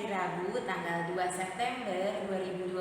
hari Rabu tanggal 2 September 2020,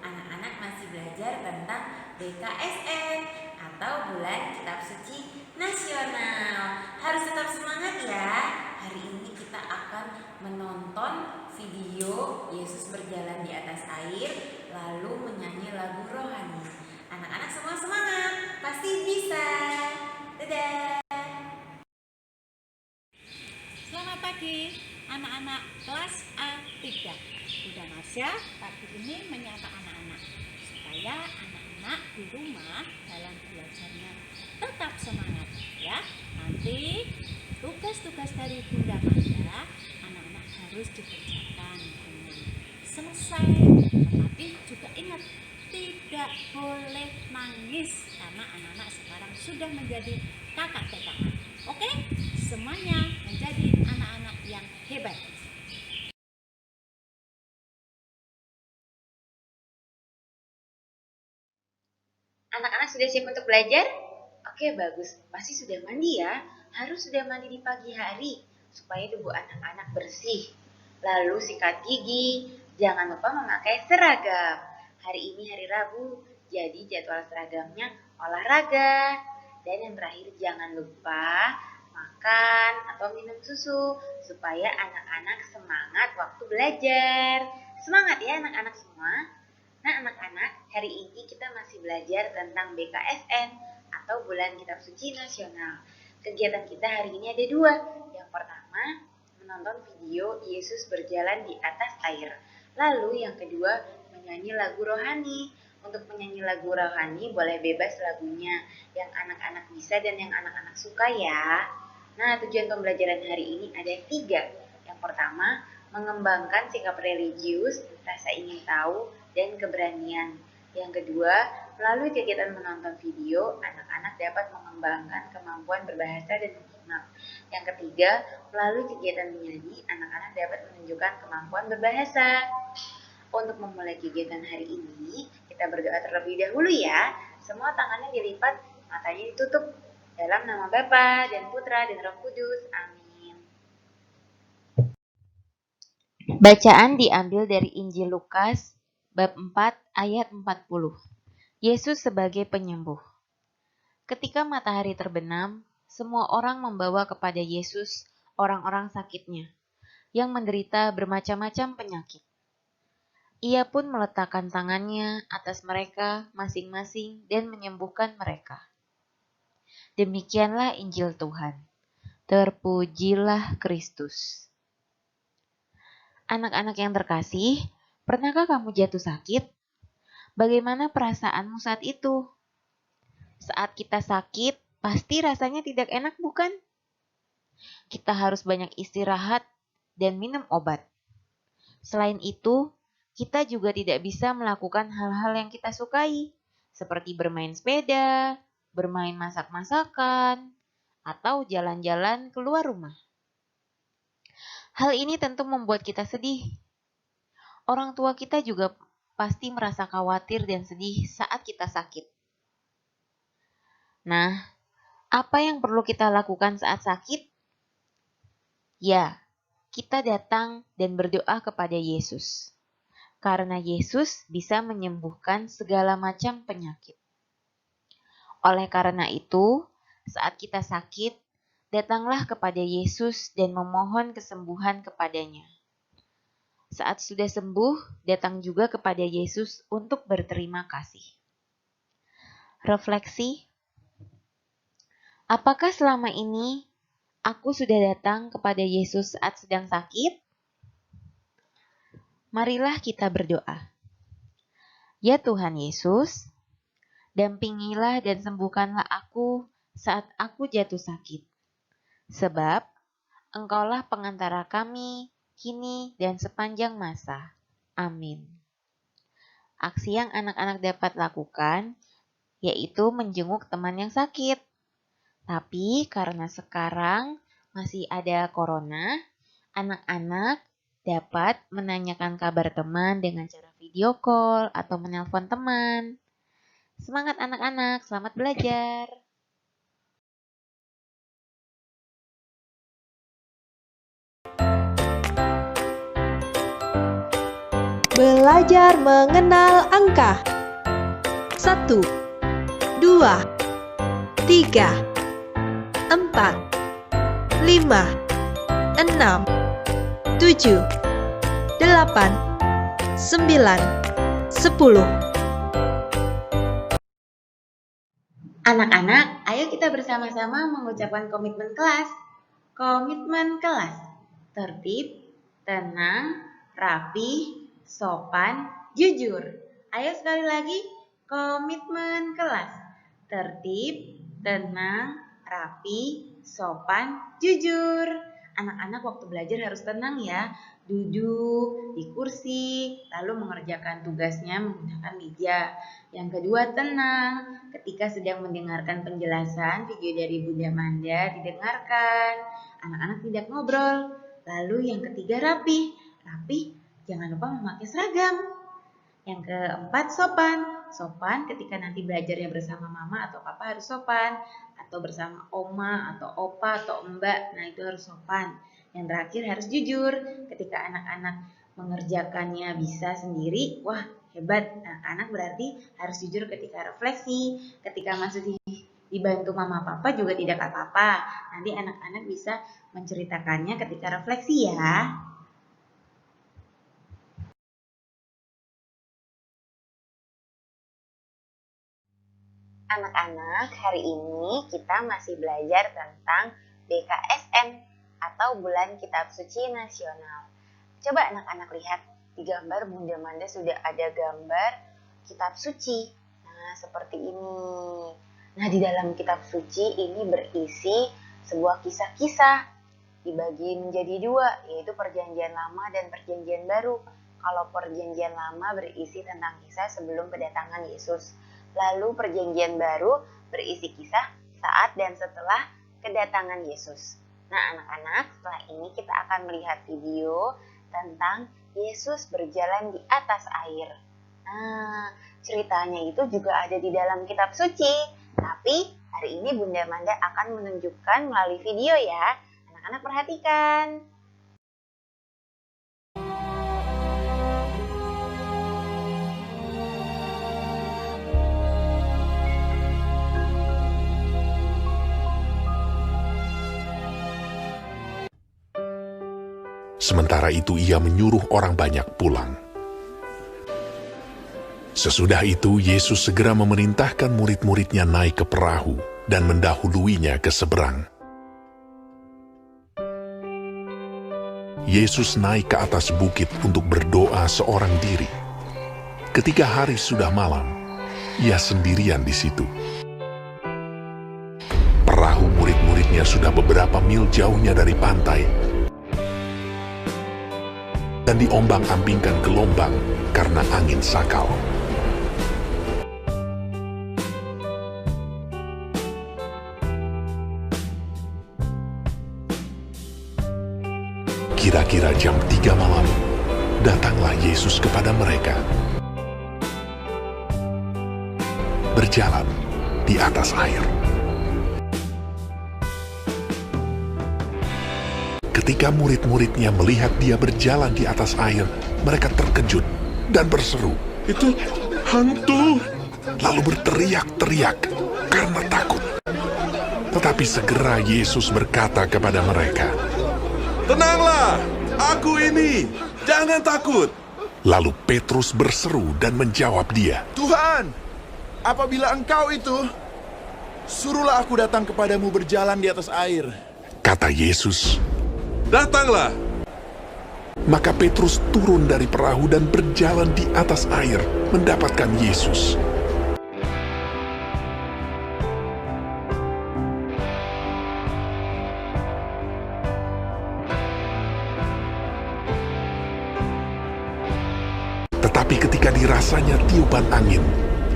anak-anak masih belajar tentang BKSN atau Bulan Kitab Suci Nasional. Harus tetap semangat ya. Hari ini kita akan menonton video Yesus berjalan di atas air lalu menyanyi lagu rohani. Anak-anak semua semangat, pasti bisa. Dadah. Selamat pagi anak-anak kelas A3. Bunda Marsha pagi ini menyapa anak-anak supaya anak-anak di rumah dalam belajarnya tetap semangat ya. Nanti tugas-tugas dari Bunda Marsha anak-anak harus dikerjakan dengan selesai. Tetapi juga ingat, tidak boleh nangis karena anak-anak sekarang sudah menjadi kakak TKA. Oke? Semuanya menjadi anak-anak yang hebat. Anak-anak sudah siap untuk belajar? Oke, bagus. Pasti sudah mandi ya. Harus sudah mandi di pagi hari supaya tubuh anak-anak bersih. Lalu sikat gigi. Jangan lupa memakai seragam. Hari ini hari Rabu, jadi jadwal seragamnya olahraga. Dan yang terakhir, jangan lupa makan atau minum susu supaya anak-anak semangat waktu belajar. Semangat ya anak-anak semua. Nah anak-anak, hari ini kita masih belajar tentang BKSN atau Bulan Kitab Suci Nasional. Kegiatan kita hari ini ada dua. Yang pertama, menonton video Yesus berjalan di atas air. Lalu yang kedua, menyanyi lagu rohani. Untuk menyanyi lagu rohani boleh bebas lagunya, yang anak-anak bisa dan yang anak-anak suka ya. Nah tujuan pembelajaran hari ini ada 3. Yang pertama, mengembangkan sikap religius, rasa ingin tahu, dan keberanian. Yang kedua, melalui kegiatan menonton video, anak-anak dapat mengembangkan kemampuan berbahasa dan menyimak. Yang ketiga, melalui kegiatan menyanyi, anak-anak dapat menunjukkan kemampuan berbahasa. Untuk memulai kegiatan hari ini, kita berdoa terlebih dahulu ya. Semua tangannya dilipat, matanya ditutup. Dalam nama Bapa dan Putra dan Roh Kudus. Amin. Bacaan diambil dari Injil Lukas bab 4 ayat 40. Yesus sebagai penyembuh. Ketika matahari terbenam, semua orang membawa kepada Yesus orang-orang sakitnya yang menderita bermacam-macam penyakit. Ia pun meletakkan tangannya atas mereka masing-masing dan menyembuhkan mereka. Demikianlah Injil Tuhan. Terpujilah Kristus. Anak-anak yang terkasih, pernahkah kamu jatuh sakit? Bagaimana perasaanmu saat itu? Saat kita sakit, pasti rasanya tidak enak, bukan? Kita harus banyak istirahat dan minum obat. Selain itu, kita juga tidak bisa melakukan hal-hal yang kita sukai, seperti bermain sepeda, bermain masak-masakan, atau jalan-jalan keluar rumah. Hal ini tentu membuat kita sedih. Orang tua kita juga pasti merasa khawatir dan sedih saat kita sakit. Nah, apa yang perlu kita lakukan saat sakit? Ya, kita datang dan berdoa kepada Yesus. Karena Yesus bisa menyembuhkan segala macam penyakit. Oleh karena itu, saat kita sakit, datanglah kepada Yesus dan memohon kesembuhan kepadanya. Saat sudah sembuh, datang juga kepada Yesus untuk berterima kasih. Refleksi. Apakah selama ini aku sudah datang kepada Yesus saat sedang sakit? Marilah kita berdoa. Ya Tuhan Yesus, dampingilah dan sembuhkanlah aku saat aku jatuh sakit. Sebab Engkaulah pengantara kami, kini dan sepanjang masa. Amin. Aksi yang anak-anak dapat lakukan yaitu menjenguk teman yang sakit. Tapi karena sekarang masih ada corona, anak-anak dapat menanyakan kabar teman dengan cara video call atau menelpon teman. Semangat anak-anak, selamat belajar! Belajar mengenal angka. 1, 2, 3, 4, 5, 6, 7, 8, 9, 10. Anak-anak, ayo kita bersama-sama mengucapkan komitmen kelas. Komitmen kelas. Tertib, tenang, rapi, sopan, jujur. Ayo sekali lagi, komitmen kelas. Tertib, tenang, rapi, sopan, jujur. Anak-anak waktu belajar harus tenang ya. Duduk di kursi, lalu mengerjakan tugasnya menggunakan meja. Yang kedua, tenang. Ketika sedang mendengarkan penjelasan video dari Bunda Manda, didengarkan. Anak-anak tidak ngobrol. Lalu yang ketiga, rapi. Rapi, jangan lupa memakai seragam. Yang keempat, sopan. Sopan ketika nanti belajarnya bersama mama atau papa harus sopan. Atau bersama oma atau opa atau mbak, nah itu harus sopan. Yang terakhir harus jujur. Ketika anak-anak mengerjakannya bisa sendiri, wah hebat. Anak-anak berarti harus jujur ketika refleksi. Ketika masih dibantu mama papa juga tidak apa-apa. Nanti anak-anak bisa menceritakannya ketika refleksi ya. Anak-anak, hari ini kita masih belajar tentang BKSN atau Bulan Kitab Suci Nasional. Coba anak-anak lihat, di gambar Bunda Manda sudah ada gambar kitab suci. Nah, seperti ini. Nah, di dalam kitab suci ini berisi sebuah kisah-kisah. Dibagi menjadi dua, yaitu Perjanjian Lama dan Perjanjian Baru. Kalau Perjanjian Lama berisi tentang kisah sebelum kedatangan Yesus. Lalu Perjanjian Baru berisi kisah saat dan setelah kedatangan Yesus. Nah, anak-anak, setelah ini kita akan melihat video tentang Yesus berjalan di atas air. Nah, ceritanya itu juga ada di dalam kitab suci. Tapi hari ini Bunda Manda akan menunjukkan melalui video ya. Anak-anak perhatikan. Sementara itu ia menyuruh orang banyak pulang. Sesudah itu Yesus segera memerintahkan murid-muridnya naik ke perahu dan mendahuluinya ke seberang. Yesus naik ke atas bukit untuk berdoa seorang diri. Ketika hari sudah malam, ia sendirian di situ. Perahu murid-muridnya sudah beberapa mil jauhnya dari pantai dan diombang-ambingkan gelombang karena angin sakal. Kira-kira jam 3 malam, datanglah Yesus kepada mereka. Berjalan di atas air. Ketika murid-muridnya melihat dia berjalan di atas air, mereka terkejut dan berseru, "Itu hantu!" Lalu berteriak-teriak karena takut. Tetapi segera Yesus berkata kepada mereka, "Tenanglah, aku ini, jangan takut." Lalu Petrus berseru dan menjawab dia, "Tuhan, apabila Engkau itu, suruhlah aku datang kepadamu berjalan di atas air." Kata Yesus, "Datanglah." maka Petrus turun dari perahu dan berjalan di atas air mendapatkan Yesus. Tetapi ketika dirasanya tiupan angin,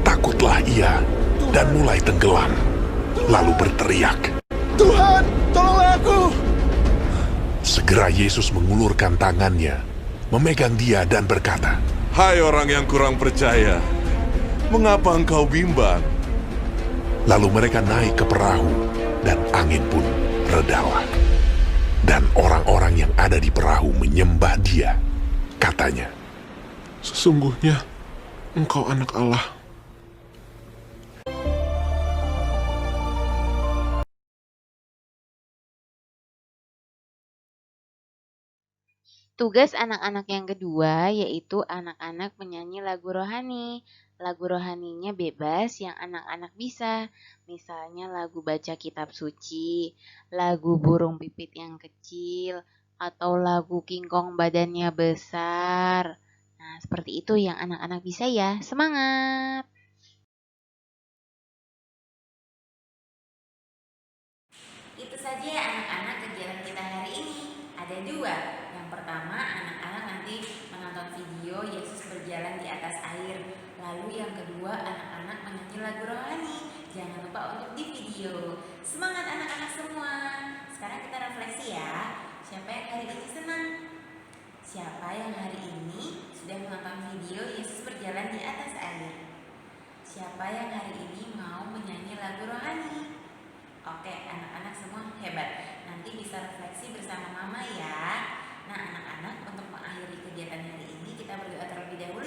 takutlah ia dan mulai tenggelam, lalu berteriak, "Tuhan, tolonglah aku!" Segera Yesus mengulurkan tangannya, memegang dia dan berkata, "Hai orang yang kurang percaya, mengapa engkau bimbang?" Lalu mereka naik ke perahu dan angin pun redalah. Dan orang-orang yang ada di perahu menyembah dia. Katanya, Sesungguhnya Engkau anak Allah. Tugas anak-anak yang kedua yaitu anak-anak menyanyi lagu rohani. Lagu rohaninya bebas yang anak-anak bisa. Misalnya lagu baca kitab suci, lagu burung pipit yang kecil, atau lagu kingkong badannya besar. Nah, seperti itu yang anak-anak bisa ya. Semangat! Itu saja ya anak-anak kegiatan kita hari ini. Ada dua. Yang pertama, anak-anak nanti menonton video Yesus berjalan di atas air. Lalu yang kedua, anak-anak menyanyi lagu rohani. Jangan lupa untuk di video. Semangat anak-anak semua. Sekarang kita refleksi ya. Siapa yang hari ini senang? Siapa yang hari ini sudah menonton video Yesus berjalan di atas air? Siapa yang hari ini mau menyanyi lagu rohani? Oke, anak-anak semua hebat. Nanti bisa refleksi bersama mama ya. Nah, anak-anak, untuk mengakhiri kegiatan hari ini kita berdoa terlebih dahulu.